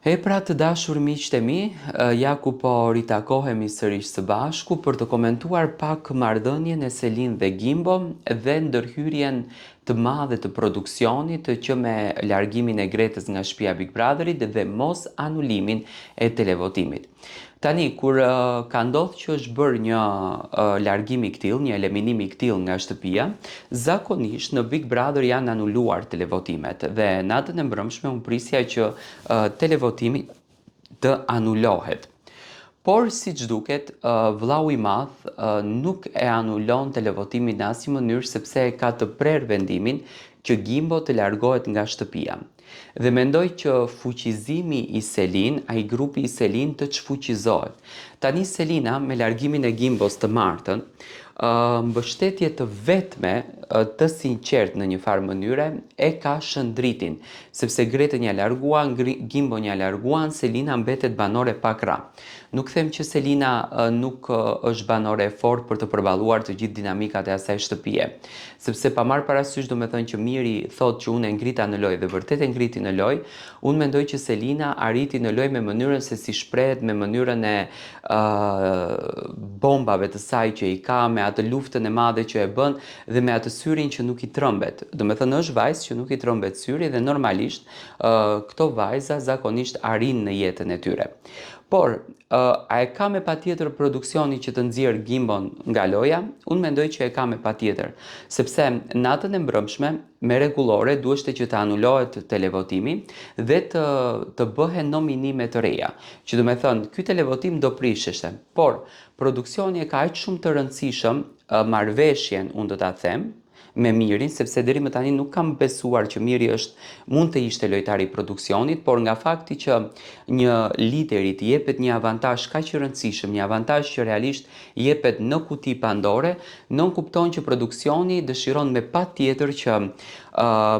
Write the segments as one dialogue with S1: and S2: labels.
S1: Pra të dashur miqtë e mi, ja ku po ritakohemi sërish së bashku për të komentuar pak marrëdhënien e Selin dhe Gimbo dhe ndërhyrjen të madhe të produksionit që me largimin e Gretës nga shtëpia Big Brotherit dhe mos anulimin e televotimit. Tani, kur ka ndodhur që është bërë një largim i këtill, një eliminim i këtill nga shtëpia, zakonisht në Big Brother janë anuluar televotimet dhe natën e mbrëmshme unë prisja që televotimi të anulohet. Por si që duket, vllau i madh nuk e anulon televotimin në asnjë mënyrë sepse ka të prerë vendimin që Gimbo të largohet nga shtëpia. Dhe mendoj që fuqizimi i Selin, ai grupi i Selin të çfuqizohet. Tani Selina me largimin e Gimbos të martën, mbështetje të vetme të sinqert në një farë mënyre e ka shëndritin, sepse Gretën ja larguan, Gimbon ja larguan, Selina mbetet banore pa krah. Nuk them që Selina nuk është banore e fortë për të përballuar të gjithë dinamikat e asaj shtëpie, sepse pa marrë parasysh domethënë që Miri thotë që unë e ngrita në lojë dhe vërtet e ngriti në lojë, unë mendoj që Selina arriti në lojë me mënyrën se si shprehet, me mënyrën e bombave të saj që i ka, me atë luftën e madhe që e bën dhe me atë syrin që nuk i trëmbet. Domethënë është vajzë që nuk i trëmbet syri dhe normalisht këto vajza zakonisht arrin në jetën e tyre. Por, a e ka me patjetër produksioni që të nxjerrë Gimbon nga loja? Unë mendoj që e ka me patjetër, sepse natën e mbrëmshme me rregullore duheshte që të anulohet televotimi dhe të bëhen nominime të reja. Që do të thënë, ky televotim do prisheshte, por produksioni e ka aq shumë të rëndësishëm marrëveshjen, unë do ta them, me Mirin, sepse deri më tani nuk kam besuar që Miri mund të ishte lojtari i produksionit, por nga fakti që një liderit jepet një avantazh kaq i rëndësishëm, një avantazh që realisht jepet në kuti Pandore, nuk kupton që produksioni dëshiron me patjetër që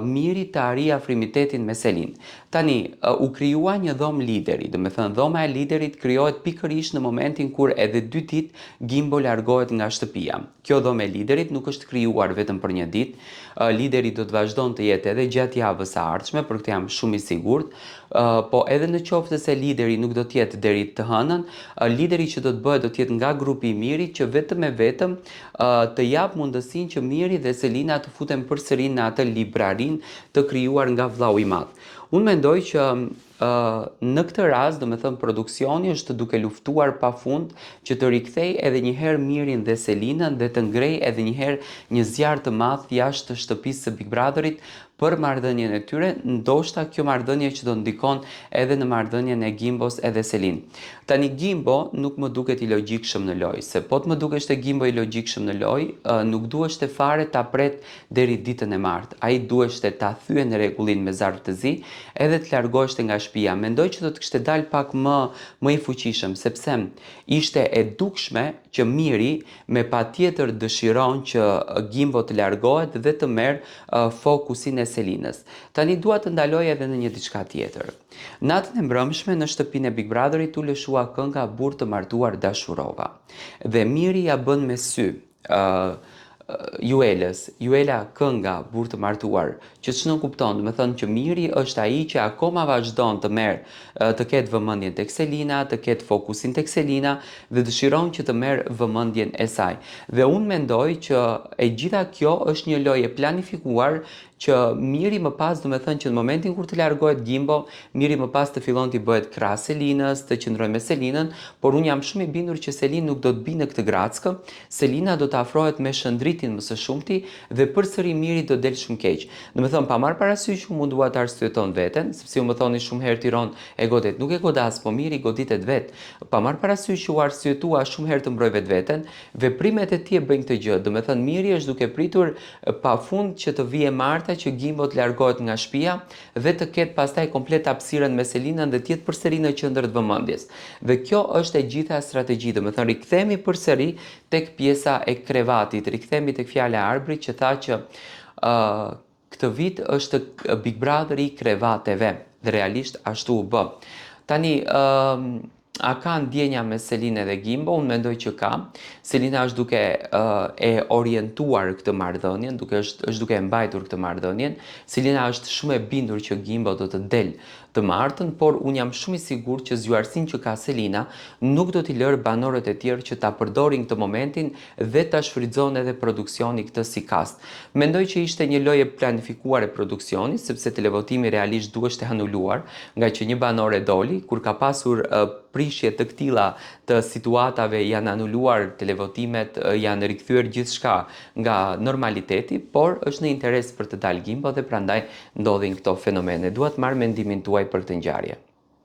S1: Miri të arrijë afrimitetin me Selin. Tani, u krijua një dhomë lideri, do të thënë dhoma e liderit krijohet pikërisht në momentin kur edhe 2 ditë Gimbo largohet nga shtëpia. Kjo dhomë e liderit nuk është krijuar vetëm për një ditë, lideri do të vazhdon të jetë edhe gjatë javës së ardhshme, për këtë jam shumë i sigurt, po edhe në qoftë se lideri nuk do të jetë deri të hënën, lideri që do të bëhet do të jetë nga grupi i Mirit që vetëm e vetëm të jap mundësinë që Miri dhe Selina të futen përsëri në atë librarin të krijuar nga vllau i madh. Unë mendoj që në këtë rast, do me thënë produksioni është duke luftuar pafund që të rikthej edhe një herë Mirin dhe Selinën dhe të ngrej edhe një herë një zjarr të madh jashtë shtëpisë së Big Brotherit për marrëdhënien e tyre, ndoshta kjo marrëdhënie që do ndikon edhe në marrëdhënien e Gimbos edhe Selin. Tani Gimbo nuk më duket i logjikshëm në lojë, se po të më dukeshte Gimbo i logjikshëm në lojë, nuk duheshte fare ta pret deri ditën e martë. Ai duheshte ta thyej në rregullin me zarf të zi, edhe të largoheshte nga shtëpia. Mendoj që do të kishte dalë pak më i fuqishëm, sepse ishte e dukshme që Miri me patjetër dëshiron që Gimbo të largohet dhe të merr fokusin e Selinës. Tani dua të ndaloj edhe në një diçka tjetër. Natën e mbrëmshme në shtëpinë e Big Brotherit u lëshua kënga Burr të martuar dashurova. Dhe Miri ja bën me sy Juela kënga Burr të martuar, që ç'në kupton, do të thënë që Miri është ai që akoma vazhdon të ketë vëmendjen tek Selina, të ketë fokusin tek Selina dhe dëshiron që të merr vëmendjen e saj. Dhe unë mendoj që e gjitha kjo është një lojë e planifikuar që Miri më pas, do të thënë që në momentin kur të largohet Gimbo, Miri më pas të fillon të bëhet krah Selinës, të qëndrojë me Selinën, por unë jam shumë i bindur që Selin nuk do të bie në këtë grackë. Selina do të afrohet me shëndritin më së shumti dhe përsëri Miri do del shumë keq. Do të thënë pa marr parasysh u mundua të arsyeton veten, sepse u më thoni shumë herë Tiron e godet, nuk e godas, po Miri goditet vet. Pa marr parasysh u arsyetua shumë herë të mbroj vetveten, veprimet e tij bëjnë këtë gjë. Do të thënë Miri është duke pritur pafund që të vijë Marta që Gimbo të largohet nga shtëpia dhe të ketë pastaj komplet hapësirën me Selinën dhe të jetë përsëri në qendër të vëmendjes. Dhe kjo është e gjitha strategji, do të thënë rikthehemi përsëri tek pjesa e krevatit, rikthehemi tek fjala e Arbrit që tha që këtë vit është Big Brotheri i krevateve dhe realisht ashtu u bë. Tani a ka ndjenja me Selinën dhe Gimbo? Unë mendoj që ka. Selina është duke e orientuar këtë marrëdhënien, është duke e mbajtur këtë marrëdhënien. Selina është shumë e bindur që Gimbo do të del të martën, por unë jam shumë i sigurt që zgjuarsinë që ka Selina nuk do t'i lërë banorët e tjerë që ta përdorin këtë momentin dhe ta shfrytëzon edhe produksioni këtë si kast. Mendoj që ishte një lojë e planifikuar e produksionit, sepse televotimi realisht duhej të anuluar, nga që një banore doli, kur ka pasur prishje të këtilla të situatave janë anuluar televotimet, janë rikthyer gjithçka nga normaliteti, por është në interes për të dalë Gimbo dhe prandaj ndodhin këto fenomene. Dua të marr mendimin tuaj për këtë ngjarje.